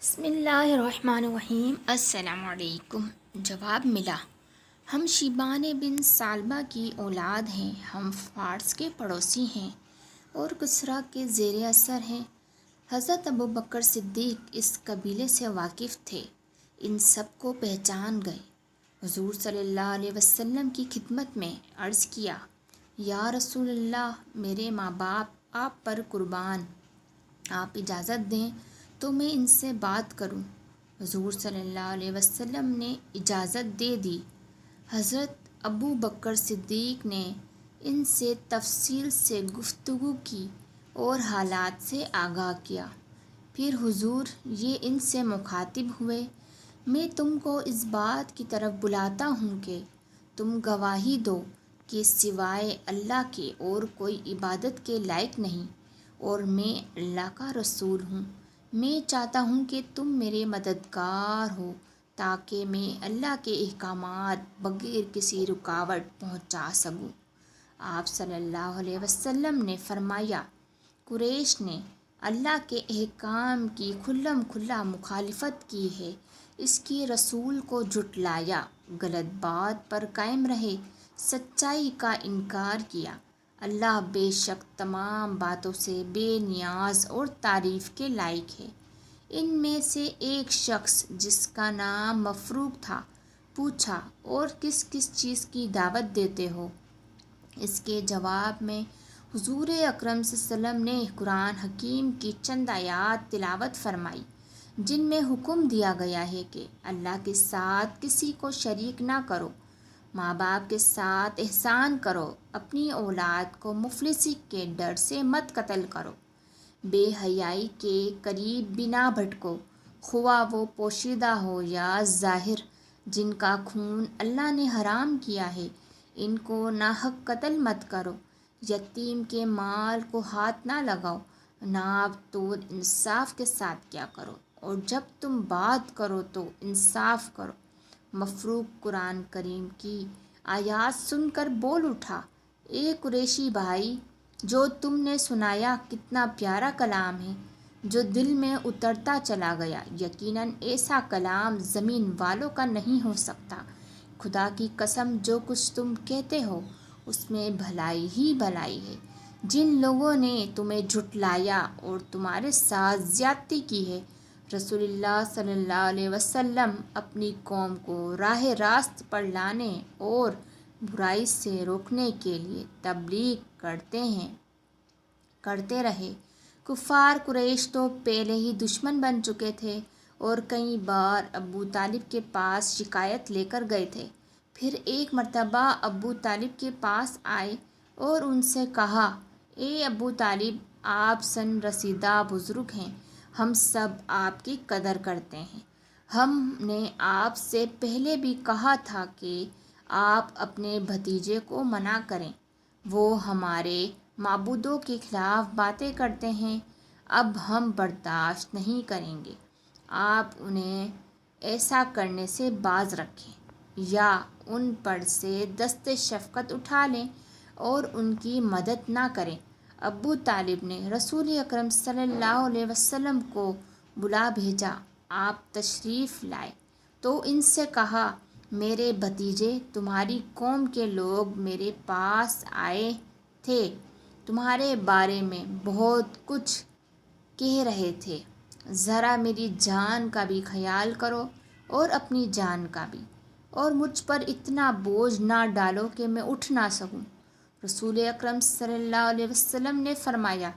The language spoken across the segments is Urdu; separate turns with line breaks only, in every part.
بسم اللہ الرحمن الرحیم۔ السلام علیکم۔ جواب ملا، ہم شیبان بن ثعلبہ کی اولاد ہیں، ہم فارس کے پڑوسی ہیں اور کسریٰ کے زیر اثر ہیں۔ حضرت ابو بکر صدیق اس قبیلے سے واقف تھے، ان سب کو پہچان گئے۔ حضور صلی اللہ علیہ وسلم کی خدمت میں عرض کیا، یا رسول اللہ، میرے ماں باپ آپ پر قربان، آپ اجازت دیں تو میں ان سے بات کروں۔ حضور صلی اللہ علیہ وسلم نے اجازت دے دی۔ حضرت ابو بکر صدیق نے ان سے تفصیل سے گفتگو کی اور حالات سے آگاہ کیا۔ پھر حضور یہ ان سے مخاطب ہوئے، میں تم کو اس بات کی طرف بلاتا ہوں کہ تم گواہی دو کہ سوائے اللہ کے اور کوئی عبادت کے لائق نہیں، اور میں اللہ کا رسول ہوں۔ میں چاہتا ہوں کہ تم میرے مددگار ہو تاکہ میں اللہ کے احکامات بغیر کسی رکاوٹ پہنچا سکوں۔ آپ صلی اللہ علیہ وسلم نے فرمایا، قریش نے اللہ کے احکام کی کھلم کھلا مخالفت کی ہے، اس کے رسول کو جھٹلایا، غلط بات پر قائم رہے، سچائی کا انکار کیا۔ اللہ بے شک تمام باتوں سے بے نیاز اور تعریف کے لائق ہے۔ ان میں سے ایک شخص جس کا نام مفروق تھا پوچھا، اور کس کس چیز کی دعوت دیتے ہو؟ اس کے جواب میں حضور اکرم صلی اللہ علیہ وسلم نے قرآن حکیم کی چند آیات تلاوت فرمائی، جن میں حکم دیا گیا ہے کہ اللہ کے ساتھ کسی کو شریک نہ کرو، ماں باپ کے ساتھ احسان کرو، اپنی اولاد کو مفلسی کے ڈر سے مت قتل کرو، بے حیائی کے قریب بھی نہ بھٹکو، خواہ وہ پوشیدہ ہو یا ظاہر، جن کا خون اللہ نے حرام کیا ہے، ان کو ناحق قتل مت کرو، یتیم کے مال کو ہاتھ نہ لگاؤ، ناپ تول انصاف کے ساتھ کیا کرو، اور جب تم بات کرو تو انصاف کرو۔ مفروق قرآن کریم کی آیات سن کر بول اٹھا، اے قریشی بھائی، جو تم نے سنایا کتنا پیارا کلام ہے، جو دل میں اترتا چلا گیا، یقیناً ایسا کلام زمین والوں کا نہیں ہو سکتا۔ خدا کی قسم، جو کچھ تم کہتے ہو اس میں بھلائی ہی بھلائی ہے۔ جن لوگوں نے تمہیں جھٹلایا اور تمہارے ساتھ زیادتی کی ہے، رسول اللہ صلی اللہ علیہ وسلم اپنی قوم کو راہ راست پر لانے اور برائی سے روکنے کے لیے تبلیغ کرتے رہے۔ کفار قریش تو پہلے ہی دشمن بن چکے تھے اور کئی بار ابو طالب کے پاس شکایت لے کر گئے تھے۔ پھر ایک مرتبہ ابو طالب کے پاس آئے اور ان سے کہا، اے ابو طالب، آپ سن رسیدہ بزرگ ہیں، ہم سب آپ کی قدر کرتے ہیں۔ ہم نے آپ سے پہلے بھی کہا تھا کہ آپ اپنے بھتیجے کو منع کریں، وہ ہمارے معبودوں کے خلاف باتیں کرتے ہیں، اب ہم برداشت نہیں کریں گے۔ آپ انہیں ایسا کرنے سے باز رکھیں یا ان پر سے دست شفقت اٹھا لیں اور ان کی مدد نہ کریں۔ ابو طالب نے رسول اکرم صلی اللہ علیہ وسلم کو بلا بھیجا۔ آپ تشریف لائے تو ان سے کہا، میرے بھتیجے، تمہاری قوم کے لوگ میرے پاس آئے تھے، تمہارے بارے میں بہت کچھ کہہ رہے تھے، ذرا میری جان کا بھی خیال کرو اور اپنی جان کا بھی، اور مجھ پر اتنا بوجھ نہ ڈالو کہ میں اٹھ نہ سکوں۔ رسول اکرم صلی اللہ علیہ وسلم نے فرمایا،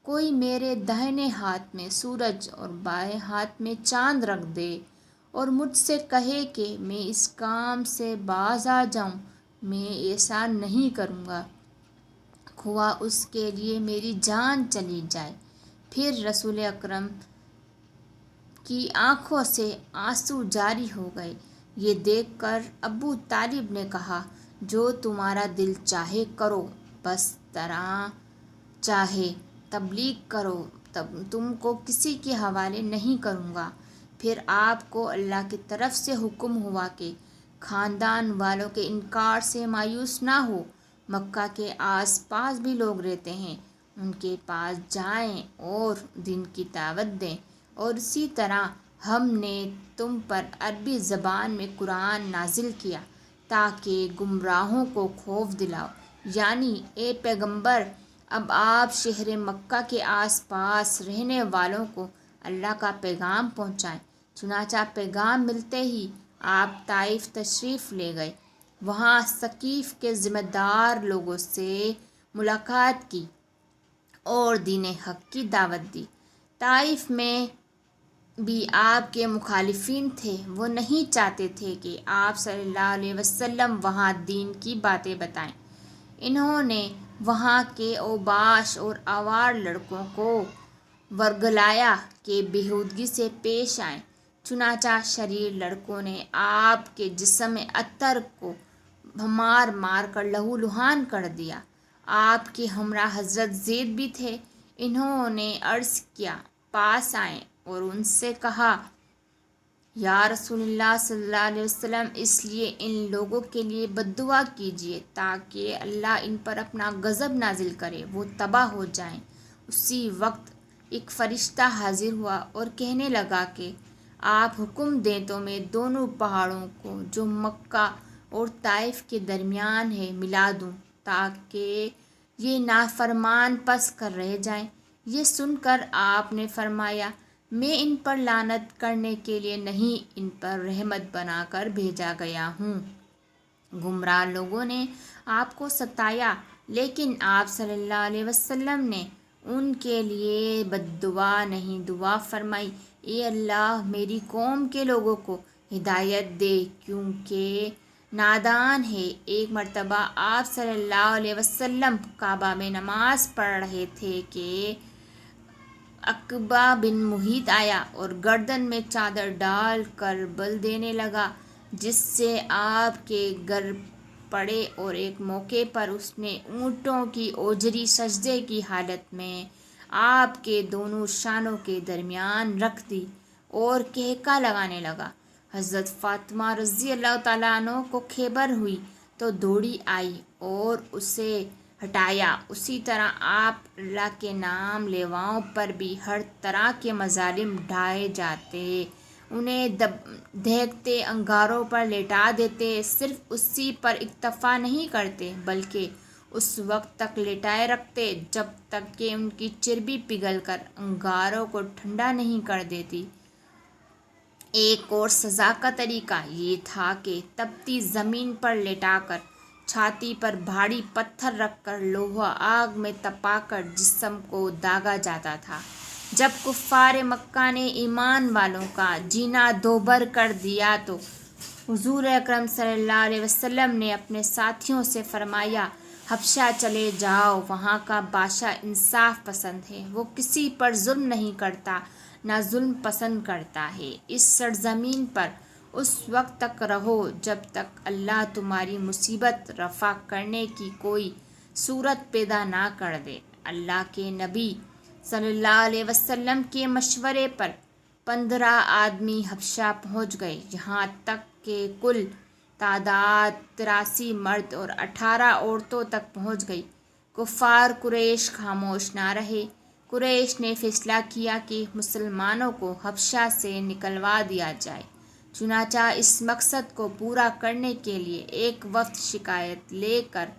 کوئی میرے داہنے ہاتھ میں سورج اور بائیں ہاتھ میں چاند رکھ دے اور مجھ سے کہے کہ میں اس کام سے باز آ جاؤں، میں ایسا نہیں کروں گا، خواہ اس کے لیے میری جان چلی جائے۔ پھر رسول اکرم کی آنکھوں سے آنسو جاری ہو گئے۔ یہ دیکھ کر ابو طالب نے کہا، جو تمہارا دل چاہے کرو، بس طرح چاہے تبلیغ کرو، تم کو کسی کے حوالے نہیں کروں گا۔ پھر آپ کو اللہ کی طرف سے حکم ہوا کہ خاندان والوں کے انکار سے مایوس نہ ہو، مکہ کے آس پاس بھی لوگ رہتے ہیں، ان کے پاس جائیں اور دین کی دعوت دیں، اور اسی طرح ہم نے تم پر عربی زبان میں قرآن نازل کیا تاکہ گمراہوں کو خوف دلاؤ، یعنی اے پیغمبر اب آپ شہر مکہ کے آس پاس رہنے والوں کو اللہ کا پیغام پہنچائیں۔ چنانچہ پیغام ملتے ہی آپ طائف تشریف لے گئے، وہاں ثقیف کے ذمہ دار لوگوں سے ملاقات کی اور دین حق کی دعوت دی۔ طائف میں بھی آپ کے مخالفین تھے، وہ نہیں چاہتے تھے کہ آپ صلی اللہ علیہ وسلم وہاں دین کی باتیں بتائیں۔ انہوں نے وہاں کے اوباش اور آوار لڑکوں کو ورگلایا کہ بےہودگی سے پیش آئیں۔ چنانچہ شریر لڑکوں نے آپ کے جسم اطہر کو مار مار کر لہو لہان کر دیا۔ آپ کے ہمراہ حضرت زید بھی تھے، انہوں نے عرض کیا پاس آئیں اور ان سے کہا یا رسول اللہ صلی اللہ علیہ وسلم اس لیے ان لوگوں کے لیے بد دعا کیجیے تاکہ اللہ ان پر اپنا غضب نازل کرے، وہ تباہ ہو جائیں۔ اسی وقت ایک فرشتہ حاضر ہوا اور کہنے لگا کہ آپ حکم دیں تو میں دونوں پہاڑوں کو جو مکہ اور طائف کے درمیان ہے ملا دوں تاکہ یہ نافرمان پس کر رہ جائیں۔ یہ سن کر آپ نے فرمایا میں ان پر لعنت کرنے کے لیے نہیں، ان پر رحمت بنا کر بھیجا گیا ہوں۔ گمراہ لوگوں نے آپ کو ستایا، لیکن آپ صلی اللہ علیہ وسلم نے ان کے لیے بد دعا نہیں، دعا فرمائی اے اللہ میری قوم کے لوگوں کو ہدایت دے کیونکہ نادان ہے۔ ایک مرتبہ آپ صلی اللہ علیہ وسلم کعبہ میں نماز پڑھ رہے تھے کہ عقبہ بن محیط آیا اور گردن میں چادر ڈال کر بل دینے لگا، جس سے آپ کے گر پڑے، اور ایک موقع پر اس نے اونٹوں کی اوجری سجدے کی حالت میں آپ کے دونوں شانوں کے درمیان رکھ دی اور کہکا لگانے لگا۔ حضرت فاطمہ رضی اللہ تعالیٰ عنہ کو خیبر ہوئی تو دوڑی آئی اور اسے ہٹایا۔ اسی طرح آپ اللہ کے نام لیواؤں پر بھی ہر طرح کے مظالم ڈھائے جاتے، انہیں دہکتے انگاروں پر لٹا دیتے، صرف اسی پر اکتفا نہیں کرتے بلکہ اس وقت تک لٹائے رکھتے جب تک کہ ان کی چربی پگھل کر انگاروں کو ٹھنڈا نہیں کر دیتی۔ ایک اور سزا کا طریقہ یہ تھا کہ تپتی زمین پر لٹا کر چھاتی پر بھاری پتھر رکھ کر لوہا آگ میں تپا کر جسم کو داغا جاتا تھا۔ جب کفار مکہ نے ایمان والوں کا جینا دوبھر کر دیا تو حضور اکرم صلی اللہ علیہ وسلم نے اپنے ساتھیوں سے فرمایا حبشہ چلے جاؤ، وہاں کا بادشاہ انصاف پسند ہے، وہ کسی پر ظلم نہیں کرتا نہ ظلم پسند کرتا ہے۔ اس سرزمین پر اس وقت تک رہو جب تک اللہ تمہاری مصیبت رفع کرنے کی کوئی صورت پیدا نہ کر دے۔ اللہ کے نبی صلی اللہ علیہ وسلم کے مشورے پر 15 آدمی حبشہ پہنچ گئے، یہاں تک کہ کل تعداد 83 مرد اور 18 عورتوں تک پہنچ گئی۔ کفار قریش خاموش نہ رہے۔ قریش نے فیصلہ کیا کہ مسلمانوں کو حبشہ سے نکلوا دیا جائے۔ چنانچہ اس مقصد کو پورا کرنے کے لیے ایک وفد شکایت لے کر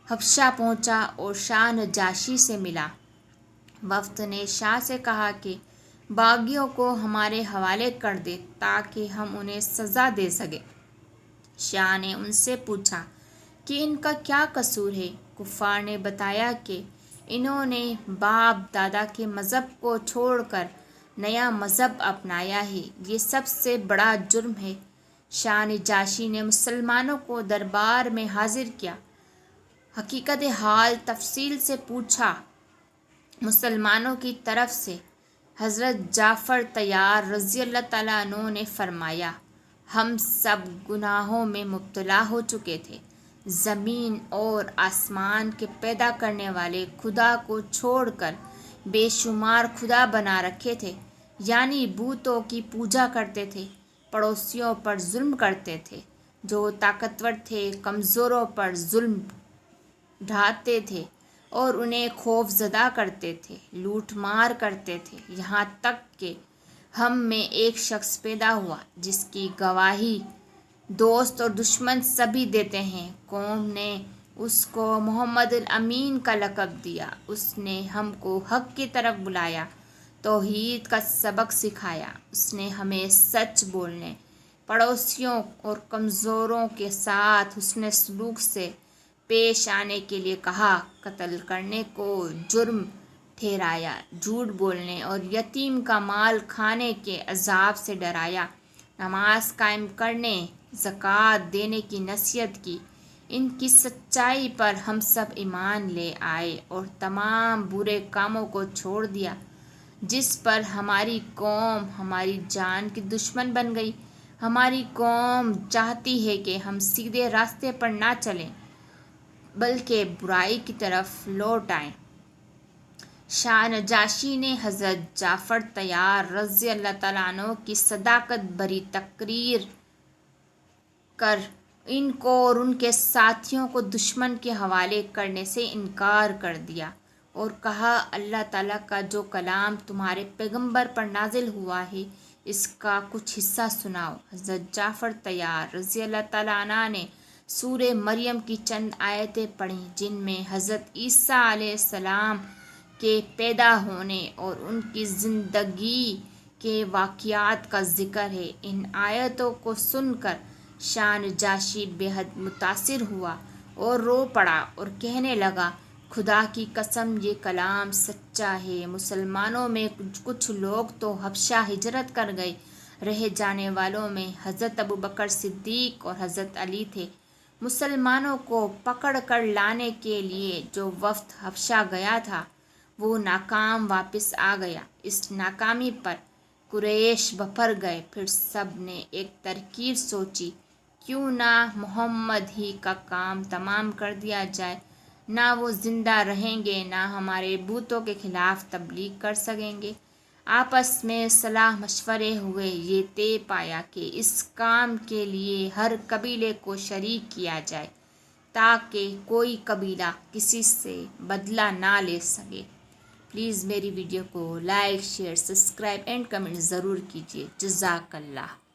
حبشہ پہنچا اور شاہ نجاشی سے ملا۔ وفد نے شاہ سے کہا کہ باغیوں کو ہمارے حوالے کر دے تاکہ ہم انہیں سزا دے سکیں۔ شاہ نے ان سے پوچھا کہ ان کا کیا قصور ہے؟ کفار نے بتایا کہ انہوں نے باپ دادا کے مذہب کو چھوڑ کر نیا مذہب اپنایا ہے، یہ سب سے بڑا جرم ہے۔ شاہ نجاشی نے مسلمانوں کو دربار میں حاضر کیا، حقیقت حال تفصیل سے پوچھا۔ مسلمانوں کی طرف سے حضرت جعفر طیار رضی اللہ تعالیٰ عنہ نے فرمایا ہم سب گناہوں میں مبتلا ہو چکے تھے، زمین اور آسمان کے پیدا کرنے والے خدا کو چھوڑ کر بے شمار خدا بنا رکھے تھے، یعنی بتوں کی پوجا کرتے تھے، پڑوسیوں پر ظلم کرتے تھے، جو طاقتور تھے کمزوروں پر ظلم ڈھاتے تھے اور انہیں خوف زدہ کرتے تھے، لوٹ مار کرتے تھے، یہاں تک کہ ہم میں ایک شخص پیدا ہوا جس کی گواہی دوست اور دشمن سبھی دیتے ہیں۔ قوم نے اس کو محمد الامین کا لقب دیا۔ اس نے ہم کو حق کی طرف بلایا، توحید کا سبق سکھایا۔ اس نے ہمیں سچ بولنے، پڑوسیوں اور کمزوروں کے ساتھ حسن سلوک سے پیش آنے کے لیے کہا، قتل کرنے کو جرم ٹھہرایا، جھوٹ بولنے اور یتیم کا مال کھانے کے عذاب سے ڈرایا، نماز قائم کرنے، زکوٰۃ دینے کی نصیحت کی۔ ان کی سچائی پر ہم سب ایمان لے آئے اور تمام برے کاموں کو چھوڑ دیا جس پر ہماری قوم ہماری جان کی دشمن بن گئی۔ ہماری قوم چاہتی ہے کہ ہم سیدھے راستے پر نہ چلیں بلکہ برائی کی طرف لوٹ آئیں۔ شاہ نجاشی نے حضرت جعفر طیار رضی اللہ تعالیٰ عنہ کی صداقت بھری تقریر کر ان کو اور ان کے ساتھیوں کو دشمن کے حوالے کرنے سے انکار کر دیا اور کہا، اللہ تعالیٰ کا جو کلام تمہارے پیغمبر پر نازل ہوا ہے اس کا کچھ حصہ سناؤ۔ حضرت جعفر طیار رضی اللہ تعالیٰ عنہ نے سورہ مریم کی چند آیتیں پڑھیں جن میں حضرت عیسیٰ علیہ السلام کے پیدا ہونے اور ان کی زندگی کے واقعات کا ذکر ہے۔ ان آیتوں کو سن کر شاہ نجاشی بے حد متاثر ہوا اور رو پڑا اور کہنے لگا، خدا کی قسم یہ کلام سچا ہے۔ مسلمانوں میں کچھ لوگ تو حبشہ ہجرت کر گئے، رہ جانے والوں میں حضرت ابوبکر صدیق اور حضرت علی تھے۔ مسلمانوں کو پکڑ کر لانے کے لیے جو وفد حبشہ گیا تھا وہ ناکام واپس آ گیا۔ اس ناکامی پر قریش بھر گئے۔ پھر سب نے ایک ترکیب سوچی، کیوں نہ محمد ہی کا کام تمام کر دیا جائے، نہ وہ زندہ رہیں گے نہ ہمارے بتوں کے خلاف تبلیغ کر سکیں گے۔ آپس میں صلاح مشورے ہوئے، یہ طے پایا کہ اس کام کے لیے ہر قبیلے کو شریک کیا جائے تاکہ کوئی قبیلہ کسی سے بدلہ نہ لے سکے۔ پلیز میری ویڈیو کو like, share, subscribe and comment ضرور کیجیے۔ جزاک اللہ۔